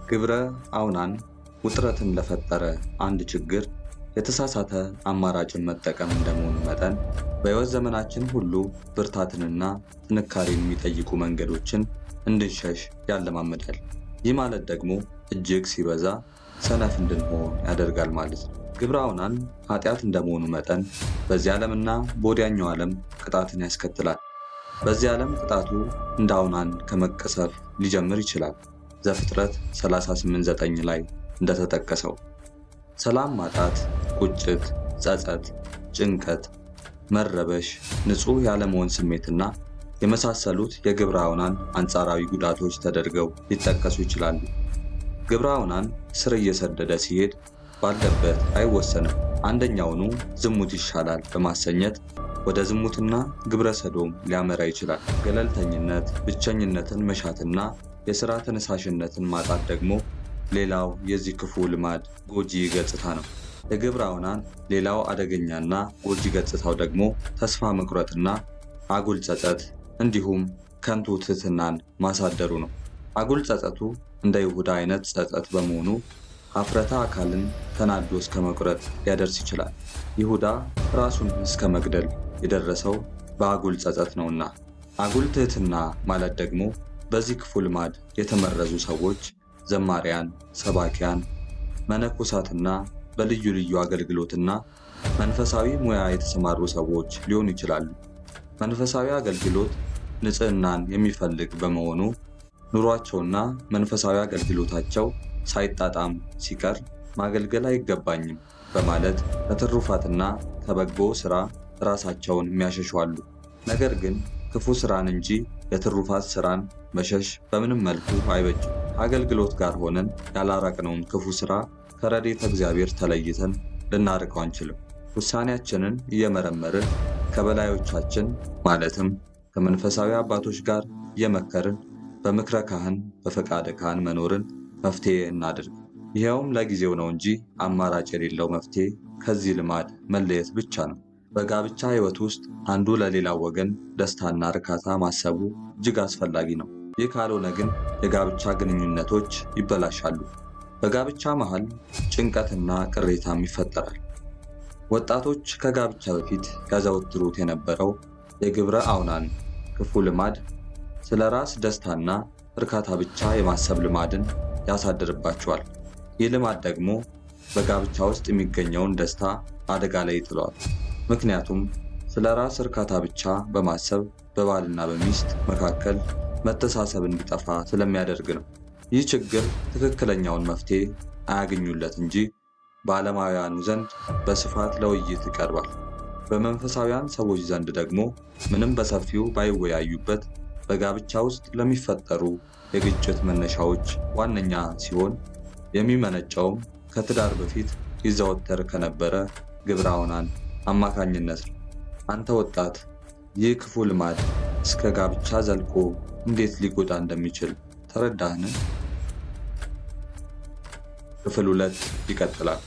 ግብረ አውናን ውጥረትን ለፈጠረ አንድ ችግር የተሳሳተ አማራጭን መጠቀም እንደመሆኑ መጠን በሕይወት ዘመናችን ሁሉ ብርታትንና ጥንካሬን የሚጠይቁ መንገዶችን እንድንሸሽ ያለማምዳል። ይህ ማለት ደግሞ እጅግ ሲበዛ ሰነፍ እንድንሆን ያደርጋል ማለት ነው። ግብረ አውናን ኃጢአት እንደመሆኑ መጠን በዚህ ዓለምና በወዲያኛው ዓለም ቅጣትን ያስከትላል። በዚህ ዓለም ቅጣቱ እንደ አውናን ከመቀሰፍ ሊጀምር ይችላል። ዘፍጥረት 38:9 ላይ እንደተጠቀሰው ሰላም ማጣት፣ ቁጭት፣ ጸጸት፣ ጭንቀት፣ መረበሽ፣ ንጹሕ ያለመሆን ስሜትና የመሳሰሉት የግብረ አውናን አንጻራዊ ጉዳቶች ተደርገው ሊጠቀሱ ይችላሉ። ግብረ አውናን ስር እየሰደደ ሲሄድ ባለበት አይወሰንም። አንደኛውኑ ዝሙት ይሻላል በማሰኘት ወደ ዝሙትና ግብረ ሰዶም ሊያመራ ይችላል። ገለልተኝነት፣ ብቸኝነትን መሻትና የሥራ ተነሳሽነትን ማጣት ደግሞ ሌላው የዚህ ክፉ ልማድ ጎጂ ገጽታ ነው። የግብረ አውናን ሌላው አደገኛና ጎጂ ገጽታው ደግሞ ተስፋ መቁረጥና አጉል ጸጸት እንዲሁም ከንቱ ትሕትናን ማሳደሩ ነው። አጉል ጸጸቱ እንደ ይሁዳ አይነት ጸጸት በመሆኑ ኀፍረተ አካልን ተናዶ እስከ መቁረጥ ሊያደርስ ይችላል። ይሁዳ ራሱን እስከ መግደል የደረሰው በአጉል ጸጸት ነውና። አጉል ትሕትና ማለት ደግሞ በዚህ ክፉ ልማድ የተመረዙ ሰዎች ዘማሪያን፣ ሰባኪያን፣ መነኮሳትና በልዩ ልዩ አገልግሎትና መንፈሳዊ ሙያ የተሰማሩ ሰዎች ሊሆኑ ይችላሉ። መንፈሳዊ አገልግሎት ንጽሕናን የሚፈልግ በመሆኑ ኑሯቸውና መንፈሳዊ አገልግሎታቸው ሳይጣጣም ሲቀር ማገልገል አይገባኝም በማለት ከትሩፋትና ከበጎ ሥራ ራሳቸውን የሚያሸሹ አሉ። ነገር ግን ክፉ ሥራን እንጂ የትሩፋት ሥራን መሸሽ በምንም መልኩ አይበጅም። ከአገልግሎት ጋር ሆነን ያላራቅነውን ክፉ ሥራ ከረድኤተ እግዚአብሔር ተለይተን ልናርቀው አንችልም። ውሳኔያችንን እየመረመርን ከበላዮቻችን ማለትም ከመንፈሳዊ አባቶች ጋር እየመከርን በምክረ ካህን በፈቃደ ካህን መኖርን መፍትሔ እናድርግ። ይኸውም ለጊዜው ነው እንጂ አማራጭ የሌለው መፍትሔ ከዚህ ልማድ መለየት ብቻ ነው። በጋብቻ ሕይወት ውስጥ አንዱ ለሌላው ወገን ደስታና እርካታ ማሰቡ እጅግ አስፈላጊ ነው። ይህ ካልሆነ ግን የጋብቻ ግንኙነቶች ይበላሻሉ። በጋብቻ መሃል ጭንቀትና ቅሬታም ይፈጠራል። ወጣቶች ከጋብቻ በፊት ያዘወትሩት የነበረው የግብረ አውናን ክፉ ልማድ ስለ ራስ ደስታና እርካታ ብቻ የማሰብ ልማድን ያሳድርባቸዋል። ይህ ልማድ ደግሞ በጋብቻ ውስጥ የሚገኘውን ደስታ አደጋ ላይ ይጥለዋል። ምክንያቱም ስለ ራስ እርካታ ብቻ በማሰብ በባልና በሚስት መካከል መተሳሰብ እንዲጠፋ ስለሚያደርግ ነው። ይህ ችግር ትክክለኛውን መፍትሔ አያገኙለት እንጂ በዓለማውያኑ ዘንድ በስፋት ለውይይት ይቀርባል። በመንፈሳውያን ሰዎች ዘንድ ደግሞ ምንም በሰፊው ባይወያዩበት በጋብቻ ውስጥ ለሚፈጠሩ የግጭት መነሻዎች ዋነኛ ሲሆን የሚመነጨውም ከትዳር በፊት ይዘወተር ከነበረ ግብረ አውናን አማካኝነት ነው። አንተ ወጣት፣ ይህ ክፉ ልማድ እስከ ጋብቻ ዘልቆ እንዴት ሊጎዳ እንደሚችል ተረዳህን? ክፍል 2 ይቀጥላል።